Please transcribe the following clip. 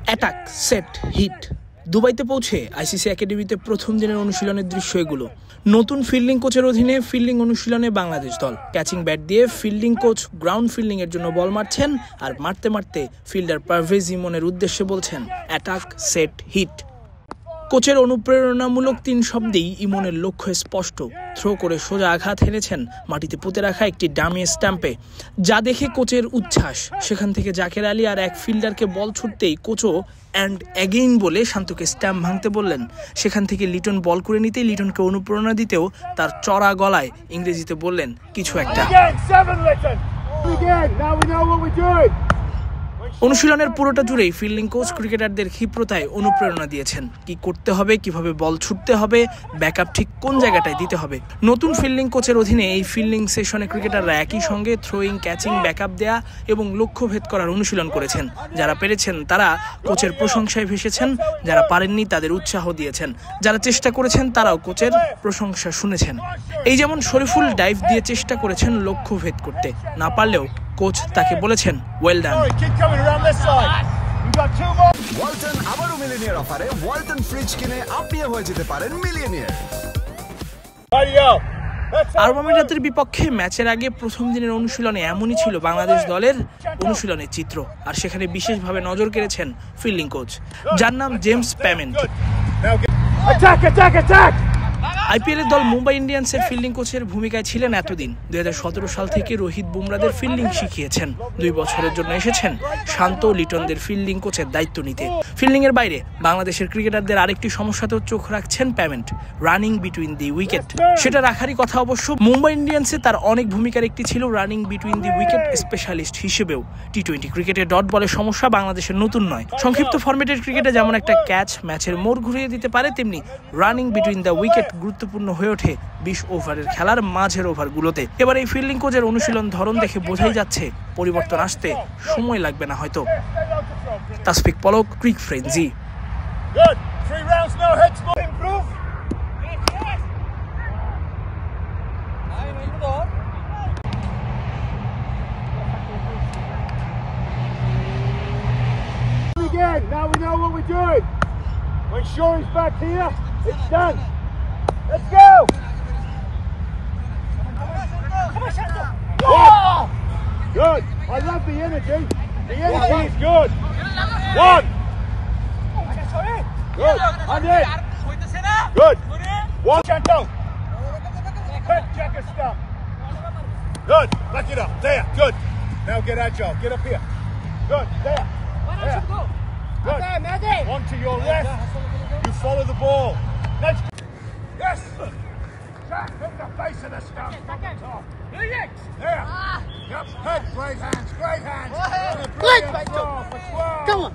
Attack set hit. দুবাইতে পৌঁছে ICC একাডেমিতে প্রথম দিনের অনুশীলনের দৃশ্য এগুলো। নতুন ফিল্ডিং কোচের অধীনে ফিল্ডিং অনুশীলনে বাংলাদেশ দল। ক্যাচিং ব্যাট দিয়ে ফিল্ডিং কোচ গ্রাউন্ড ফিল্ডিং এর জন্য বল মারছেন, আর মারতে মারতে ফিল্ডার পারভেজ ইমনের উদ্দেশ্যে বলছেন অ্যাটাক সেট হিট। কোচের অনুপ্রেরণামূলক 3 শব্দেই ইমনের লক্ষ্য স্পষ্ট। থ্রো করে সোজা আঘাত হেনেছেন মাটিতে পুঁতে রাখা একটি ডামি স্ট্যাম্পে, যা দেখে কোচের উচ্ছ্বাস। সেখান থেকে জাকের আলী আর এক ফিল্ডারকে বল ছুটতেই কোচও অ্যান্ড অ্যাগেইন বলে শান্তকে স্ট্যাম্প ভাঙতে বললেন। সেখান থেকে লিটন বল করে নিতেই লিটনকে অনুপ্রেরণা দিতেও তার চড়া গলায় ইংরেজিতে বললেন কিছু একটা। অনুশীলনের পুরোটা জুড়েই ফিল্ডিং কোচ ক্রিকেটারদের ক্ষিপ্রতায় অনুপ্রেরণা দিয়েছেন। কি করতে হবে, কিভাবে বল ছুটতে হবে, ব্যাকআপ ঠিক কোন জায়গাটায় দিতে হবে। নতুন ফিল্ডিং কোচের অধীনে এই ফিল্ডিং সেশনে ক্রিকেটাররা একই সঙ্গে থ্রোয়িং, ক্যাচিং, ব্যাকআপ দেয়া এবং লক্ষ্যভেদ করার অনুশীলন করেছেন। যারা পেরেছেন তারা কোচের প্রশংসায় ভেসেছেন, যারা পারেননি তাদের উৎসাহ দিয়েছেন, যারা চেষ্টা করেছেন তারাও কোচের প্রশংসা শুনেছেন। এই যেমন শরীফুল ডাইভ দিয়ে চেষ্টা করেছেন লক্ষ্যভেদ করতে, না পারলেও কোচ তাকে বলেছেন ওয়েল ডান। ওয়ালটন আবারও মিলিয়নিয়ার অফারে ওয়ালটন ফ্রিজ কিনে আপনিও হয়ে যেতে পারেন মিলিয়নিয়ার। আরব আমিরাতের বিপক্ষে ম্যাচের আগে প্রথম দিনের অনুশীলনে এমনই ছিল বাংলাদেশ দলের অনুশীলনের চিত্র। আর সেখানে বিশেষভাবে নজর কেড়েছেন ফিল্ডিং কোচ, যার নাম জেমস প্যামেন্ট। আইপিএল এর দল মুম্বাই ইন্ডিয়ান্সের ফিল্ডিং কোচের ভূমিকায় ছিলেন এতদিন। 2017 সাল থেকে রোহিত বুমরাদের ফিল্ডিং শিখিয়েছেন। 2 বছরের জন্য এসেছেন শান্ত লিটনদের ফিল্ডিং কোচের দায়িত্ব নিতে। ফিল্ডিং এর বাইরে বাংলাদেশের ক্রিকেটারদের আরেকটি সমস্যাতেও চোখ রাখছেন Pamment, running between the wicket. সেটা রাখারই কথা অবশ্য। মুম্বাই ইন্ডিয়ান্সে তার অনেক ভূমিকার একটি ছিল running between the wicket specialist হিসেবেও। টি-20 ক্রিকেটে ডট বলের সমস্যা বাংলাদেশের নতুন নয়। সংক্ষিপ্ত ফরম্যাটের ক্রিকেটে যেমন একটা ক্যাচ ম্যাচের মোড় ঘুরিয়ে দিতে পারে, তেমনি রানিং বিটুইন দ্য উইকেট গুরুত্বপূর্ণ হয়ে ওঠে 20 ওভারের খেলার মাঝের ওভারগুলোতে। এবার এই ফিল্ডিং কোচের অনুশীলন ধরন দেখে বোঝাই যাচ্ছে পরিবর্তন আসতে সময় লাগবে না হয়তো। তাসফিক পলক, ক্রিক frenzy. Now we know what we're doing. When Shorey's back here, it's done. Let's go! Good. I love the energy. The energy is good. 1. Good. I'm in. Good. 1. Chanto. Check a stump. Good. Back it up. There. Good. Now get agile. Get up here. Good. There. There. Good. One to your left. You follow the ball. Next. Yes. Jack, hit the face of the stump. Top. There. Yep. Head. Great hands. Great hands. Come on.